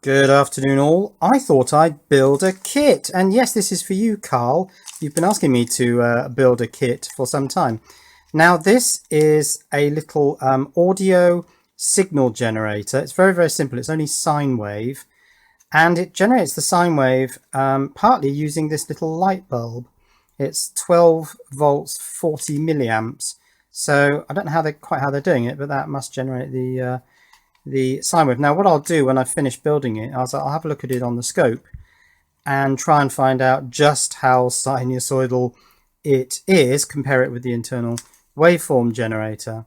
Good afternoon all. I thought I'd build a kit, and yes, this is for you, Karl. You've been asking me to build a kit for some time. Now this is a little audio signal generator. It's very simple. It's only sine wave, and it generates the sine wave partly using this little light bulb. It's 12 volts 40 milliamps. So I don't know quite how they're doing it, but that must generate the sine wave. Now what I'll do when I finish building it is I'll have a look at it on the scope and try and find out just how sinusoidal it is, compare it with the internal waveform generator.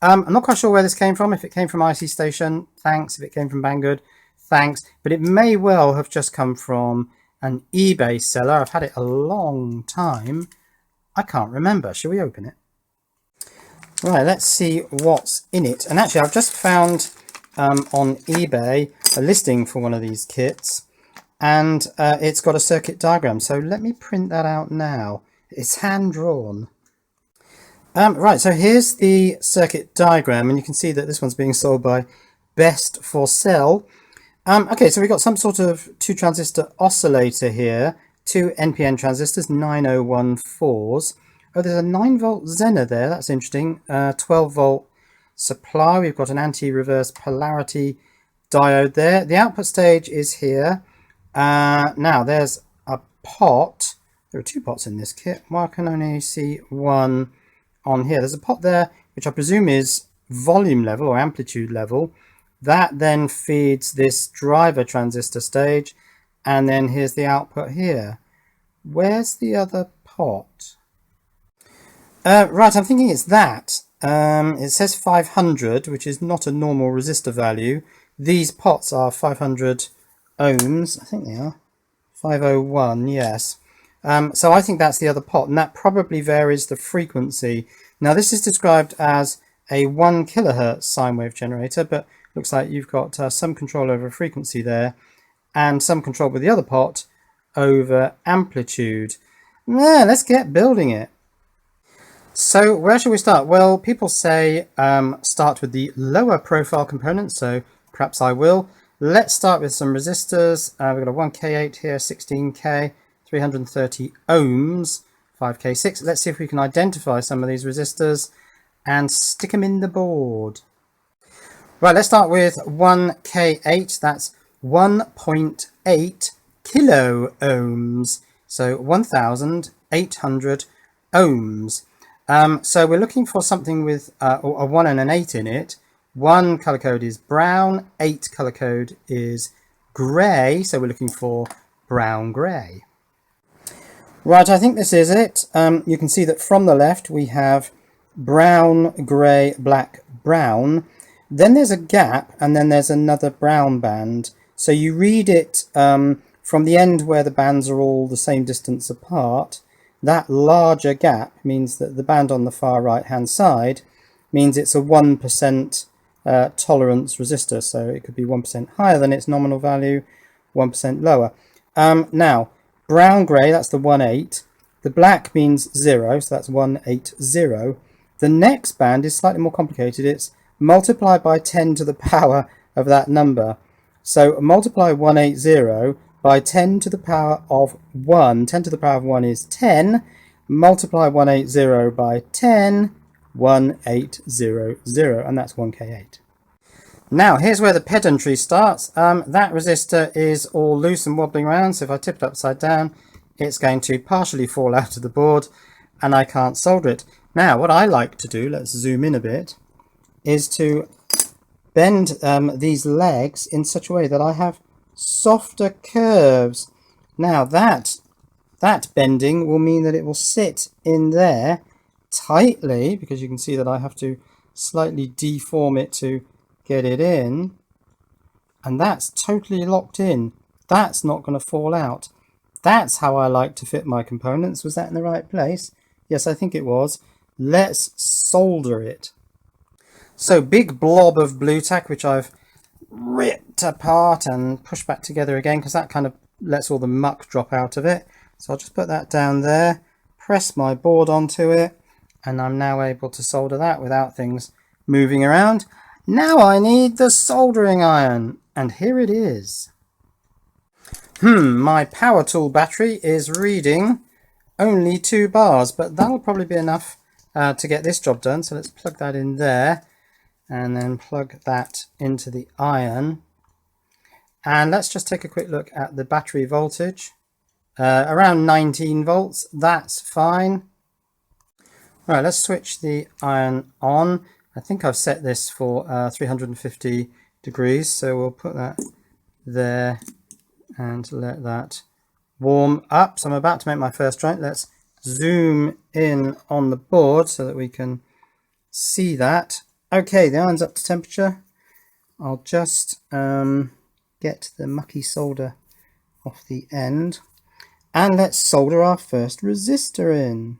I'm not quite sure where this came from. If it came from IC Station, thanks. If it came from Banggood, thanks. But it may well have just come from an eBay seller. I've had it a long time. I can't remember. Shall we open it? Right, let's see what's in it. And actually I've just found on eBay a listing for one of these kits, and it's got a circuit diagram, so let me print that out now. It's hand drawn. Right, so here's the circuit diagram, and you can see that this one's being sold by Best for Sell. Okay, so we've got some sort of 2 transistor oscillator here, 2 NPN transistors, 9014s. Oh, there's a 9 volt Zener there, that's interesting. 12 volt supply. We've got an anti-reverse polarity diode there. The output stage is here. Now there's a pot. There are 2 pots in this kit. Well, I can only see one on here. There's a pot there which I presume is volume level or amplitude level. That then feeds this driver transistor stage, and then here's the output here. Where's the other pot? Right, I'm thinking it's that. It says 500, which is not a normal resistor value. These pots are 500 ohms. I think they are 501. Yes. So I think that's the other pot, and that probably varies the frequency. Now this is described as a 1 kilohertz sine wave generator, but looks like you've got some control over frequency there, and some control with the other pot over amplitude. Yeah, let's get building it. So where should we start? Well, people say start with the lower profile components, so perhaps I will. Let's start with some resistors. We've got a 1K8 here, 16K, 330 ohms, 5K6. Let's see if we can identify some of these resistors and stick them in the board. Right, let's start with 1K8. That's 1.8 kilo ohms, so 1,800 ohms. So we're looking for something with a 1 and an 8 in it. 1 color code is brown, 8 color code is grey, so we're looking for brown grey. Right, I think this is it. You can see that from the left we have brown, grey, black, brown. Then there's a gap, and then there's another brown band. So you read it from the end where the bands are all the same distance apart. That larger gap means that the band on the far right hand side means it's a 1% tolerance resistor, so it could be 1% higher than its nominal value, 1% lower. Now brown grey, that's the 1.8. The black means 0, so that's 180. The next band is slightly more complicated. It's multiplied by 10 to the power of that number. So multiply 180 by 10 to the power of 1. 10 to the power of 1 is 10. Multiply 180 by 10, 1800, and that's 1K8. Now, here's where the pedantry starts. That resistor is all loose and wobbling around, so if I tip it upside down, it's going to partially fall out of the board, and I can't solder it. Now, what I like to do, let's zoom in a bit, is to bend these legs in such a way that I have softer curves. Now that bending will mean that it will sit in there tightly, because you can see that I have to slightly deform it to get it in, and that's totally locked in. That's not going to fall out. That's how I like to fit my components. Was that in the right place? Yes, I think it was. Let's solder it. So big blob of blue tack, which I've ripped apart and pushed back together again, because that kind of lets all the muck drop out of it. So I'll just put that down there, press my board onto it, and I'm now able to solder that without things moving around. Now I need the soldering iron, and here it is. My power tool battery is reading only 2 bars, but that'll probably be enough to get this job done. So let's plug that in there and then plug that into the iron. And let's just take a quick look at the battery voltage. Around 19 volts, that's fine. Right, let's switch the iron on. I think I've set this for 350 degrees, so we'll put that there and let that warm up. So I'm about to make my first joint. Let's zoom in on the board so that we can see that. Okay, the iron's up to temperature. I'll just get the mucky solder off the end. And let's solder our first resistor in.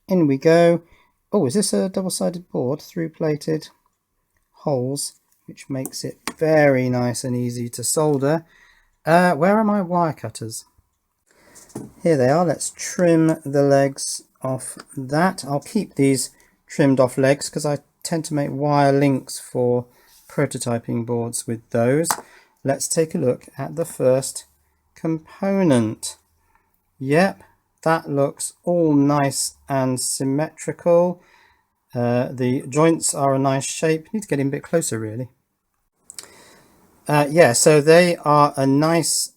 In we go. Oh, is this a double-sided board? Through-plated holes, which makes it very nice and easy to solder. Where are my wire cutters? Here they are. Let's trim the legs off that. I'll keep these trimmed off legs because I tend to make wire links for prototyping boards with those. Let's take a look at the first component. Yep, that looks all nice and symmetrical. The joints are a nice shape. Need to get in a bit closer really. Yeah, so they are a nice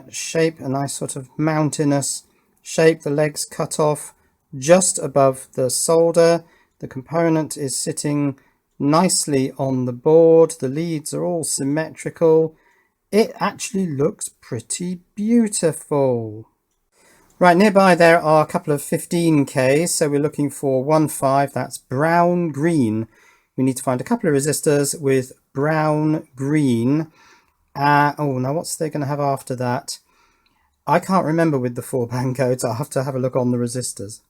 shape, a nice sort of mountainous shape. The legs cut off just above the solder. The component is sitting nicely on the board. The leads are all symmetrical. It actually looks pretty beautiful. Right, nearby there are a couple of 15Ks, so we're looking for 1,5, that's brown green. We need to find a couple of resistors with brown green. Oh, now what's they going to have after that? I can't remember with the 4-band codes. I'll have to have a look on the resistors.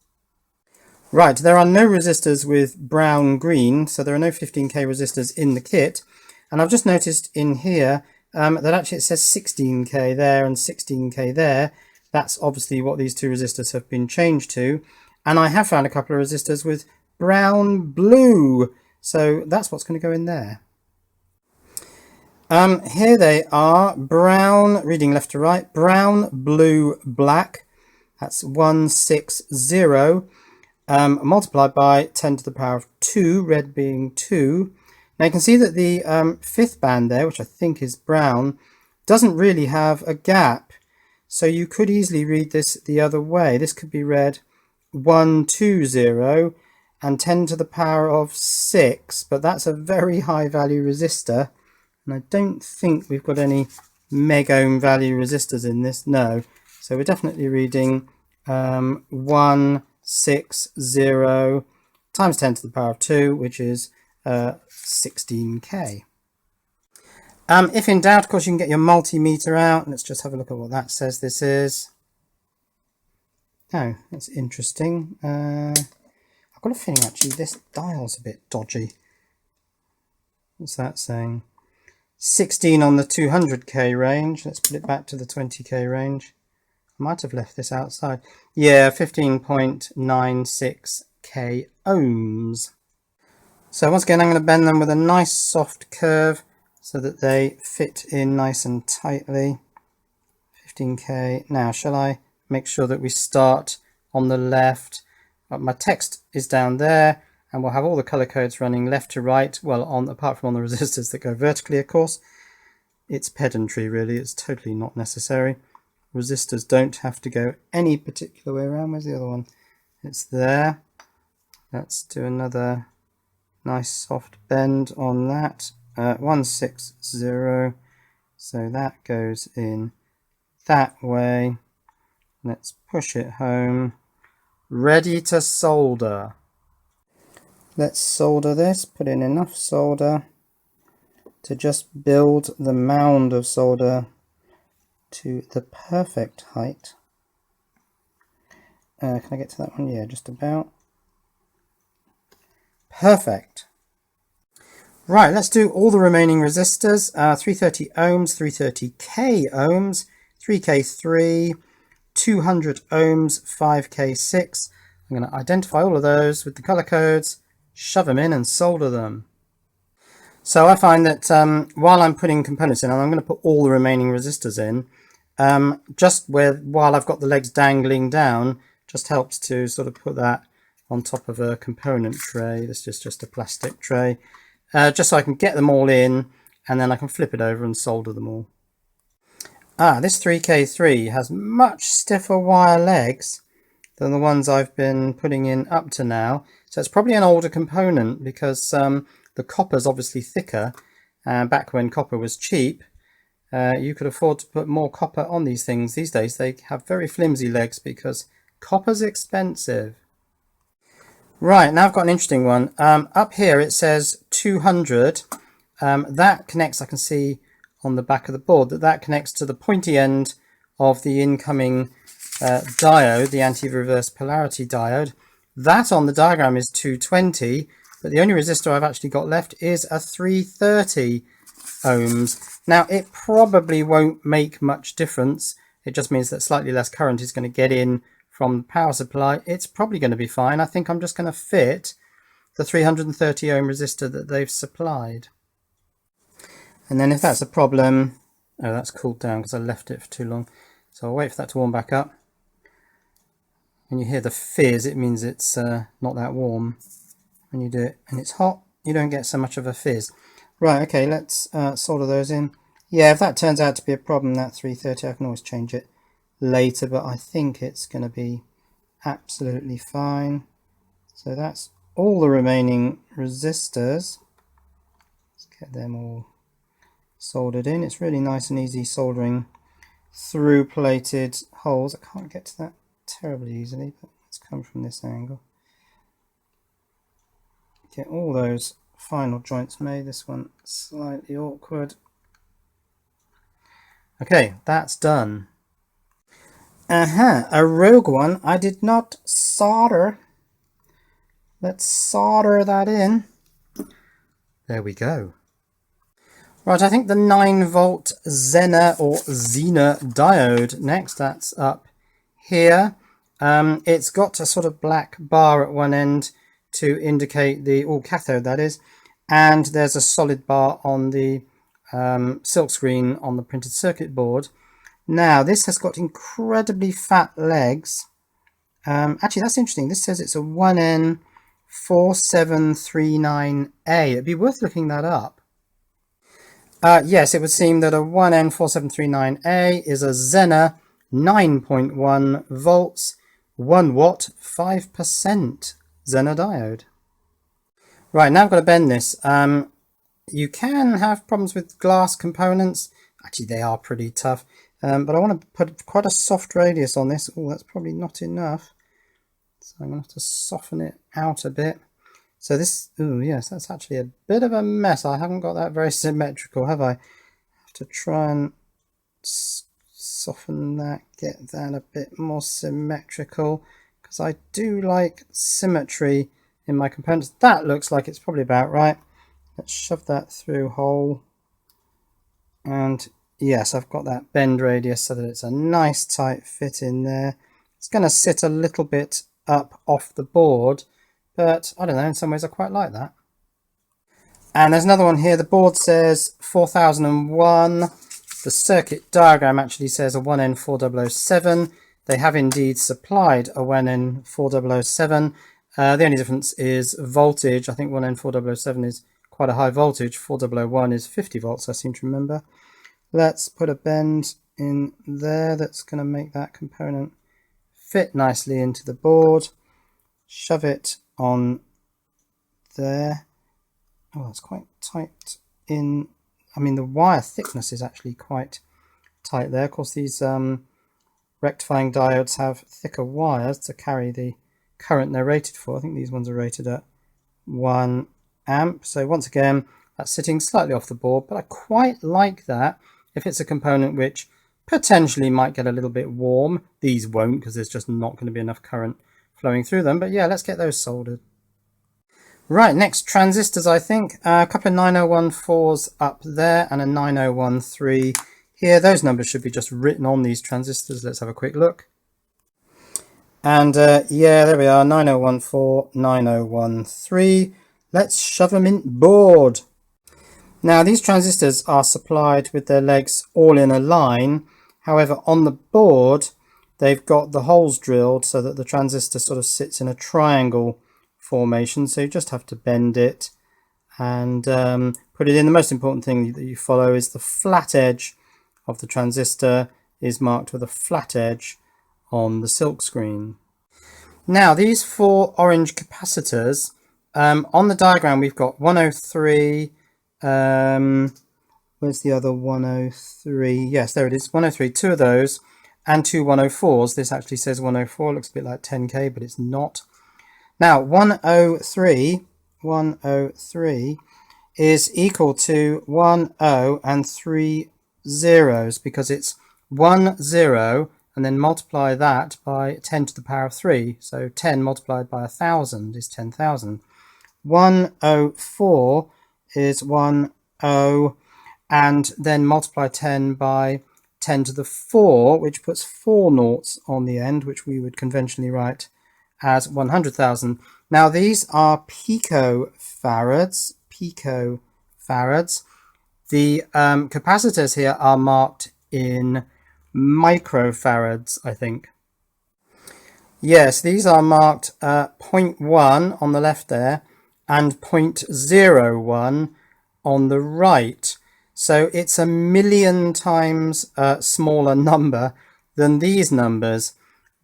Right, there are no resistors with brown green, so there are no 15K resistors in the kit. And I've just noticed in here that actually it says 16K there and 16K there. That's obviously what these two resistors have been changed to. And I have found a couple of resistors with brown blue. So that's what's going to go in there. Here they are, brown, reading left to right, brown, blue, black. That's 160. Multiplied by 10 to the power of 2, red being 2. Now you can see that the 5th band there, which I think is brown, doesn't really have a gap. So you could easily read this the other way. This could be read 120 and 10 to the power of 6, but that's a very high value resistor. And I don't think we've got any megohm value resistors in this, no. So we're definitely reading 160 times 10 to the power of 2, which is 16K. If in doubt, of course, you can get your multimeter out. Let's just have a look at what that says this is. Oh, that's interesting. I've got a feeling actually this dial's a bit dodgy. What's that saying? 16 on the 200K range. Let's put it back to the 20K range. I might have left this outside. Yeah, 15.96K ohms. So once again, I'm going to bend them with a nice soft curve so that they fit in nice and tightly. 15K. Now, shall I make sure that we start on the left? My text is down there, and we'll have all the color codes running left to right. Well, apart from on the resistors that go vertically, of course. It's pedantry, really. It's totally not necessary. Resistors don't have to go any particular way around. Where's the other one? It's there. Let's do another nice soft bend on that. 160. So that goes in that way. Let's push it home. Ready to solder. Let's solder this. Put in enough solder to just build the mound of solder to the perfect height. Can I get to that one? Yeah, just about. Perfect. Right, let's do all the remaining resistors. 330 ohms, 330k ohms, 3k3, 200 ohms, 5k6. I'm going to identify all of those with the color codes, shove them in and solder them. So I find that while I'm putting components in, and I'm going to put all the remaining resistors in, while I've got the legs dangling down, just helps to sort of put that on top of a component tray. This is just a plastic tray, just so I can get them all in, and then I can flip it over and solder them all. This 3K3 has much stiffer wire legs than the ones I've been putting in up to now. So it's probably an older component because the copper's obviously thicker. Back when copper was cheap, you could afford to put more copper on these things. These days they have very flimsy legs because copper's expensive. Right, now I've got an interesting one. Up here it says 200. That connects, I can see on the back of the board, that connects to the pointy end of the incoming diode, the anti-reverse polarity diode. That on the diagram is 220, but the only resistor I've actually got left is a 330 ohms. Now it probably won't make much difference. It just means that slightly less current is going to get in from the power supply. It's probably going to be fine. I think I'm just going to fit the 330 ohm resistor that they've supplied. And then if that's a problem, oh, that's cooled down because I left it for too long. So I'll wait for that to warm back up. When you hear the fizz, it means it's not that warm. When you do it and it's hot, you don't get so much of a fizz. Right, okay, let's solder those in. Yeah, if that turns out to be a problem, that 330, I can always change it later, but I think it's going to be absolutely fine. So that's all the remaining resistors. Let's get them all soldered in. It's really nice and easy soldering through plated holes. I can't get to that terribly easily, but let's come from this angle. Get all those final joints made. This one slightly awkward. Okay, that's done. A rogue one I did not solder. Let's solder that in. There we go. Right, I think the 9-volt Zener or Zener Diode next. That's up here. It's got a sort of black bar at one end to indicate the cathode, that is, and there's a solid bar on the silk screen on the printed circuit board. Now this has got incredibly fat legs. Actually, that's interesting. This says it's a 1N4739A. It'd be worth looking that up. Yes, it would seem that a 1N4739A is a Zener 9.1 volts, 1 watt, 5% Zener diode. Right, now I've got to bend this. You can have problems with glass components. Actually, they are pretty tough. But I want to put quite a soft radius on this. Oh, that's probably not enough. So I'm going to have to soften it out a bit. So this, oh yes, that's actually a bit of a mess. I haven't got that very symmetrical, have I? I have to try and soften that, get that a bit more symmetrical, because I do like symmetry in my components. That looks like it's probably about right. Let's shove that through hole. And yes, I've got that bend radius so that it's a nice tight fit in there. It's going to sit a little bit up off the board, but I don't know, in some ways I quite like that. And there's another one here. The board says 4001. The circuit diagram actually says a 1N4007. They have indeed supplied a 1N4007. The only difference is voltage. I think 1N4007 is quite a high voltage. 4001 is 50 volts, I seem to remember. Let's put a bend in there that's going to make that component fit nicely into the board. Shove it on there. Oh, it's quite tight in. I mean, the wire thickness is actually quite tight there. Of course, these rectifying diodes have thicker wires to carry the current they're rated for. I think these ones are rated at 1 amp. So once again, that's sitting slightly off the board, but I quite like that. If it's a component which potentially might get a little bit warm, these won't, because there's just not going to be enough current flowing through them. But yeah, let's get those soldered. Right, next, transistors, I think. A couple of 9014s up there and a 9013 here. Those numbers should be just written on these transistors. Let's have a quick look. And yeah, there we are, 9014, 9013. Let's shove them in board. Now these transistors are supplied with their legs all in a line. However, on the board they've got the holes drilled so that the transistor sort of sits in a triangle formation, so you just have to bend it and put it in. The most important thing that you follow is the flat edge of the transistor is marked with a flat edge on the silk screen. Now these 4 orange capacitors, on the diagram we've got 103, where's the other 103? Yes, there it is, 103, 2 of those, and 2 104s. This actually says 104, looks a bit like 10k, but it's not. Now 103 is equal to 10 and 3 zeros, because it's 1 0 and then multiply that by 10 to the power of 3. So 10 multiplied by 1,000 is 10,000. 104 is 10 and then multiply 10 by 10 to the 4, which puts 4 noughts on the end, which we would conventionally write as 100,000. Now these are picofarads. The capacitors here are marked in microfarads, I think. Yes, these are marked 0.1 on the left there and 0.01 on the right. So it's a million times smaller number than these numbers,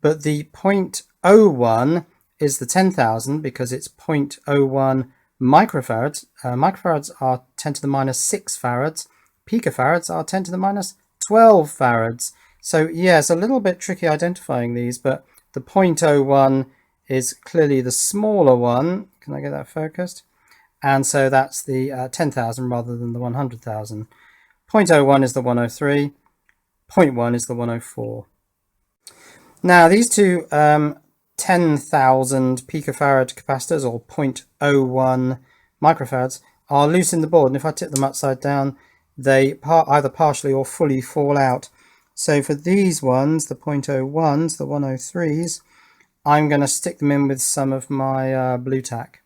but the 0.01 is the 10,000 because it's 0.01 microfarads. Microfarads are 10 to the minus 6 farads. Picofarads are 10 to the minus 12 farads. So yeah, it's a little bit tricky identifying these, but the 0.01 is clearly the smaller one. Can I get that focused? And so that's the 10,000 rather than the 100,000. 0.01 is the 103. 0.1 is the 104. Now these two 10,000 picofarad capacitors, or 0.01 microfarads, are loose in the board, and if I tip them upside down, they either partially or fully fall out. So for these ones, the 0.01s, the 103s, I'm going to stick them in with some of my blue tack.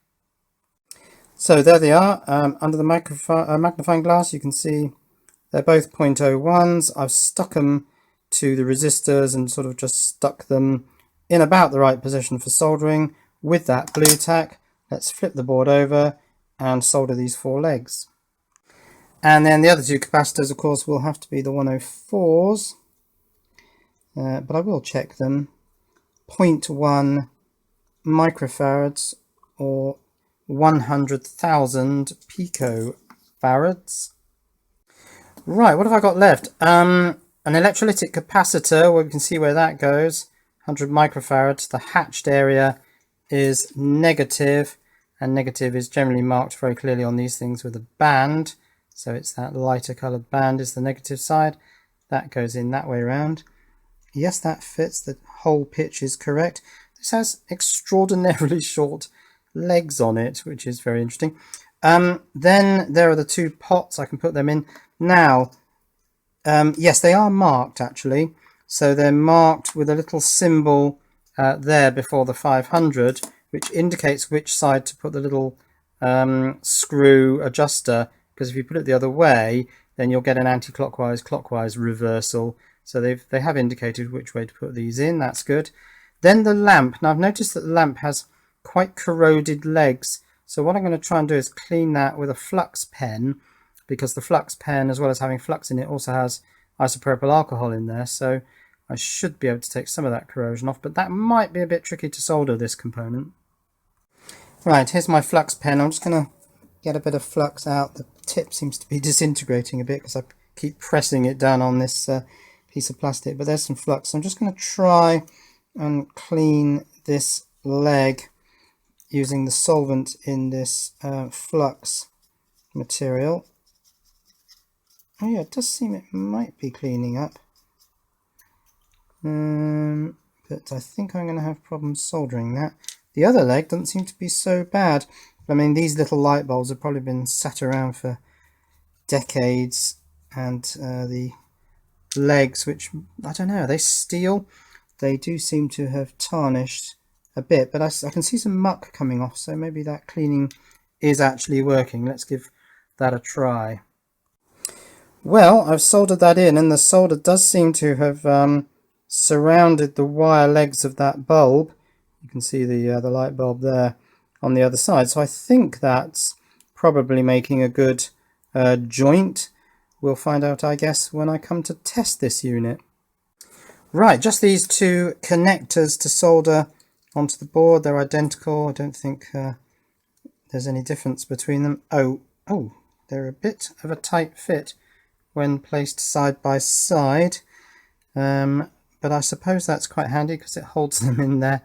So there they are. Under the magnifying glass, you can see they're both 0.01s. I've stuck them to the resistors and sort of just stuck them in about the right position for soldering with that blue tack. Let's flip the board over and solder these 4 legs. And then the other 2 capacitors, of course, will have to be the 104s, but I will check them. 0.1 microfarads, or 100,000 picofarads. Right, what have I got left? An electrolytic capacitor, where we can see where that goes. 100 microfarads. The hatched area is negative, and negative is generally marked very clearly on these things with a band. So it's that lighter coloured band is the negative side. That goes in that way around. Yes, that fits. The whole pitch is correct. This has extraordinarily short legs on it, which is very interesting. Then there are the 2 pots. I can put them in. Now, yes, they are marked actually. So they're marked with a little symbol there before the 500, which indicates which side to put the little screw adjuster, because if you put it the other way, then you'll get an anti-clockwise, clockwise reversal. So they have indicated which way to put these in. That's good. Then the lamp. Now I've noticed that the lamp has quite corroded legs. So what I'm going to try and do is clean that with a flux pen, because the flux pen, as well as having flux in it, also has isopropyl alcohol in there. So I should be able to take some of that corrosion off, but that might be a bit tricky to solder this component. Right, here's my flux pen. I'm just going to get a bit of flux out. The tip seems to be disintegrating a bit because I keep pressing it down on this piece of plastic, but there's some flux. So I'm just going to try and clean this leg using the solvent in this flux material. Oh yeah, it does seem it might be cleaning up. But I think I'm going to have problems soldering that. The other leg doesn't seem to be so bad. I mean, these little light bulbs have probably been sat around for decades, and the legs, which, I don't know, are they steel? They do seem to have tarnished a bit, but I can see some muck coming off, so maybe that cleaning is actually working. Let's give that a try. Well, I've soldered that in, and the solder does seem to have surrounded the wire legs of that bulb. You can see the light bulb there on the other side. So I think that's probably making a good joint. We'll find out, I guess, when I come to test this unit. Right, just these two connectors to solder onto the board. They're identical. I don't think there's any difference between them. Oh, they're a bit of a tight fit when placed side by side, but I suppose that's quite handy because it holds them in there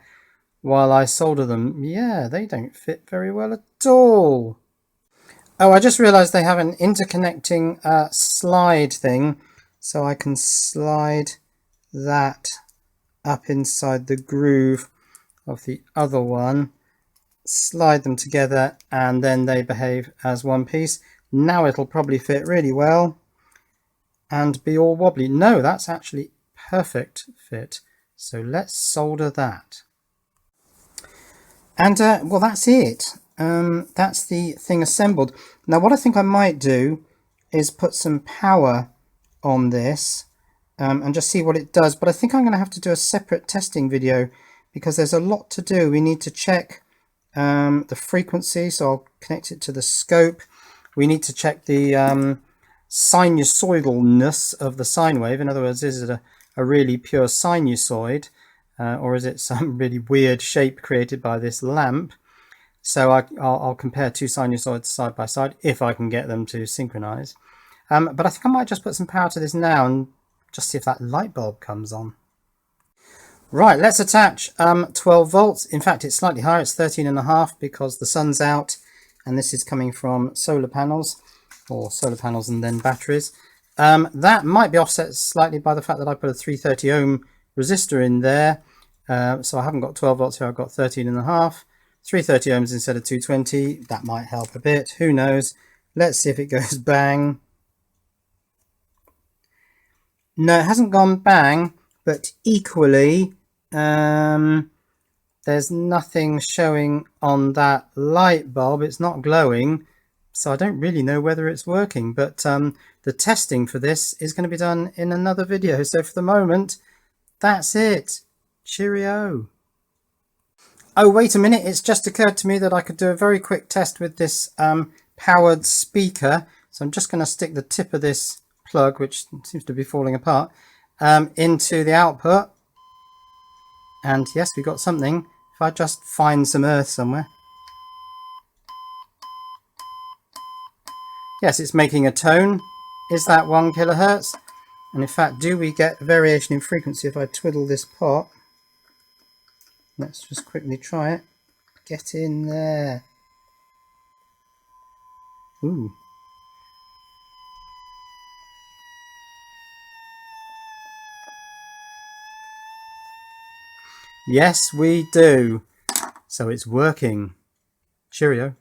while I solder them. Yeah, they don't fit very well at all. Oh, I just realized they have an interconnecting slide thing, so I can slide that up inside the groove of the other one, slide them together, and then they behave as one piece. Now it'll probably fit really well and be all wobbly. No, that's actually perfect fit. So let's solder that. And well, that's it. That's the thing assembled. Now what I think I might do is put some power on this and just see what it does. But I think I'm going to have to do a separate testing video because there's a lot to do. We need to check the frequency, so I'll connect it to the scope. We need to check the sinusoidalness of the sine wave. In other words, is it a really pure sinusoid, or is it some really weird shape created by this lamp? So I'll compare two sinusoids side by side if I can get them to synchronize. But I think I might just put some power to this now and just see if that light bulb comes on. Right, let's attach 12 volts. In fact, it's slightly higher. It's 13.5 because the sun's out, and this is coming from solar panels, or solar panels and then batteries. That might be offset slightly by the fact that I put a 330 ohm resistor in there. So I haven't got 12 volts here, I've got 13.5. 330 ohms instead of 220. That might help a bit. Who knows? Let's see if it goes bang. No, it hasn't gone bang, but equally, there's nothing showing on that light bulb. It's not glowing. So I don't really know whether it's working, but the testing for this is going to be done in another video. So for the moment, that's it. Cheerio. Oh, wait a minute. It's just occurred to me that I could do a very quick test with this powered speaker. So I'm just going to stick the tip of this plug, which seems to be falling apart, into the output. And yes, we got something. If I just find some earth somewhere. Yes, it's making a tone. Is that 1 kilohertz? And in fact, do we get variation in frequency if I twiddle this pot? Let's just quickly try it. Get in there. Ooh. Yes, we do. So it's working. Cheerio.